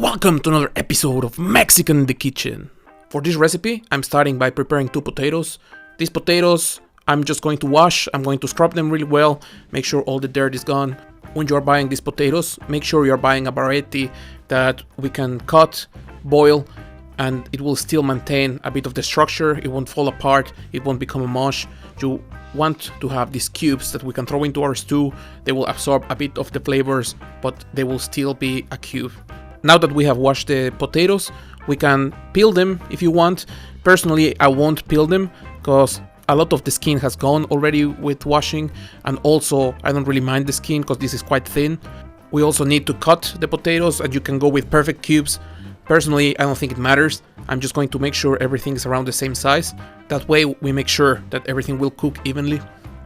Welcome to another episode of Mexican in the Kitchen. For this recipe, I'm starting by preparing 2 potatoes. These potatoes, I'm just going to wash, I'm going to scrub them really well, make sure all the dirt is gone. When you are buying these potatoes, make sure you are buying a variety that we can cut, boil, and it will still maintain a bit of the structure. It won't fall apart, it won't become a mush. You want to have these cubes that we can throw into our stew. They will absorb a bit of the flavors, but they will still be a cube. Now that we have washed the potatoes, we can peel them if you want. Personally, I won't peel them because a lot of the skin has gone already with washing, and also I don't really mind the skin because this is quite thin. We also need to cut the potatoes, and you can go with perfect cubes. Personally, I don't think it matters. I'm just going to make sure everything is around the same size. That way we make sure that everything will cook evenly.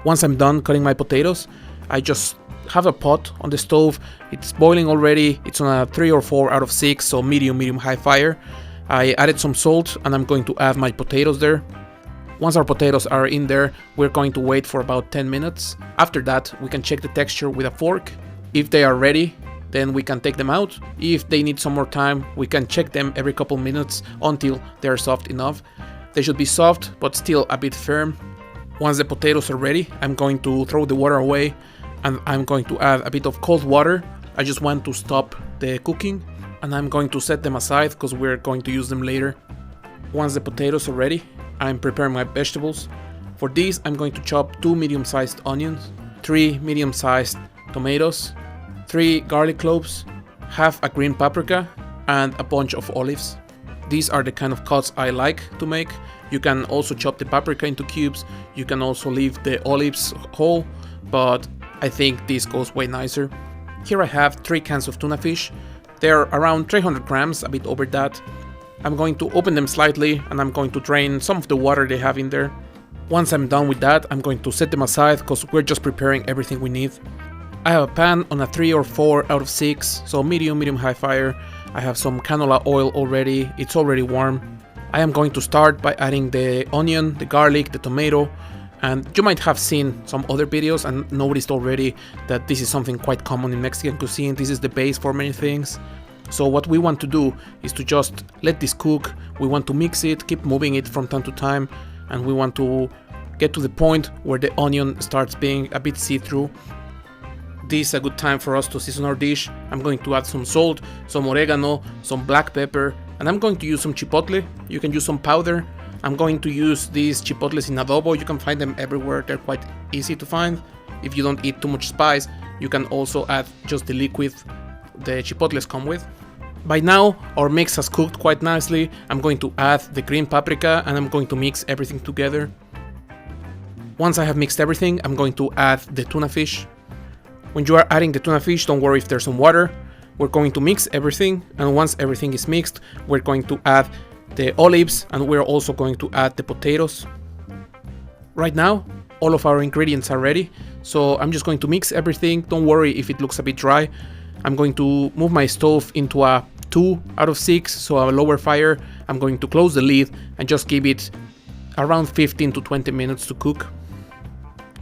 Once I'm done cutting my potatoes, I just have a pot on the stove. It's boiling already. It's on a 3 or 4 out of 6, so medium high fire. I added some salt and I'm going to add my potatoes there. Once our potatoes are in there, we're going to wait for about 10 minutes. After that, we can check the texture with a fork. If they are ready, then we can take them out. If they need some more time, we can check them every couple minutes until they're soft enough. They should be soft, but still a bit firm. Once the potatoes are ready, I'm going to throw the water away and I'm going to add a bit of cold water. I just want to stop the cooking, and I'm going to set them aside because we're going to use them later. Once the potatoes are ready, I'm preparing my vegetables. For these, I'm going to chop 2 medium-sized onions, 3 medium-sized tomatoes, 3 garlic cloves, half a green paprika, and a bunch of olives. These are the kind of cuts I like to make. You can also chop the paprika into cubes. You can also leave the olives whole, but I think this goes way nicer. Here I have 3 cans of tuna fish. They're around 300 grams, a bit over that. I'm going to open them slightly and I'm going to drain some of the water they have in there. Once I'm done with that, I'm going to set them aside because we're just preparing everything we need. I have a pan on a 3 or 4 out of 6, so medium high fire. I have some canola oil already, it's already warm. I am going to start by adding the onion, the garlic, the tomato, and you might have seen some other videos and noticed already that this is something quite common in Mexican cuisine. This is the base for many things. So what we want to do is to just let this cook. We want to mix it, keep moving it from time to time, and we want to get to the point where the onion starts being a bit see-through. This is a good time for us to season our dish. I'm going to add some salt, some oregano, some black pepper, and I'm going to use some chipotle. You can use some powder. I'm going to use these chipotles in adobo. You can find them everywhere. They're quite easy to find. If you don't eat too much spice, you can also add just the liquid the chipotles come with. By now, our mix has cooked quite nicely. I'm going to add the green paprika and I'm going to mix everything together. Once I have mixed everything, I'm going to add the tuna fish. When you are adding the tuna fish, don't worry if there's some water. We're going to mix everything, and once everything is mixed, we're going to add the olives and we're also going to add the potatoes. Right now, all of our ingredients are ready, so I'm just going to mix everything. Don't worry if it looks a bit dry. I'm going to move my stove into a 2 out of 6, so a lower fire. I'm going to close the lid and just give it around 15 to 20 minutes to cook.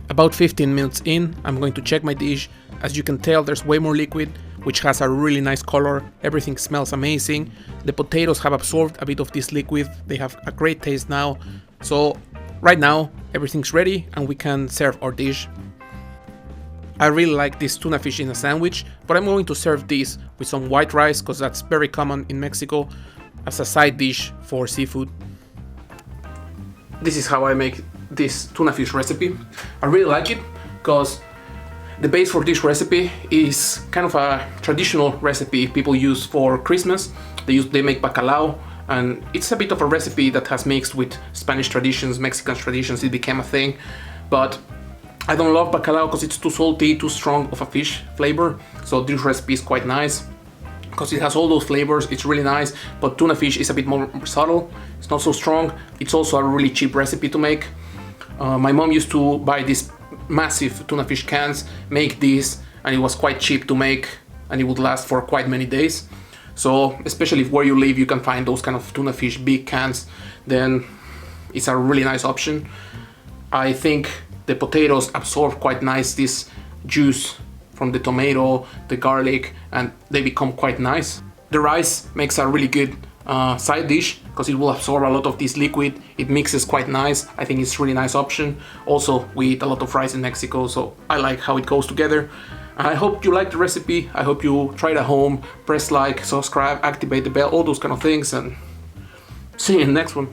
About 15 minutes in, I'm going to check my dish. As you can tell, there's way more liquid, which has a really nice color. Everything smells amazing. The potatoes have absorbed a bit of this liquid. They have a great taste now. So right now, everything's ready and we can serve our dish. I really like this tuna fish in a sandwich, but I'm going to serve this with some white rice because that's very common in Mexico as a side dish for seafood. This is how I make this tuna fish recipe. I really like it because the base for this recipe is kind of a traditional recipe people use for Christmas. They make bacalao, and it's a bit of a recipe that has mixed with Spanish traditions, Mexican traditions. It became a thing, but I don't love bacalao because it's too salty, too strong of a fish flavor. So this recipe is quite nice because it has all those flavors. It's really nice, but tuna fish is a bit more subtle. It's not so strong. It's also a really cheap recipe to make. My mom used to buy these massive tuna fish cans, make these, and it was quite cheap to make and it would last for quite many days. So especially if where you live you can find those kind of tuna fish big cans, then it's a really nice option. I think the potatoes absorb quite nice this juice from the tomato, the garlic, and they become quite nice. The rice makes a really good side dish because it will absorb a lot of this liquid. It mixes quite nice. I think it's a really nice option. Also, we eat a lot of rice in Mexico, so I like how it goes together. I hope you liked the recipe. I hope you try it at home. Press like, subscribe, activate the bell, all those kind of things, and see you in the next one.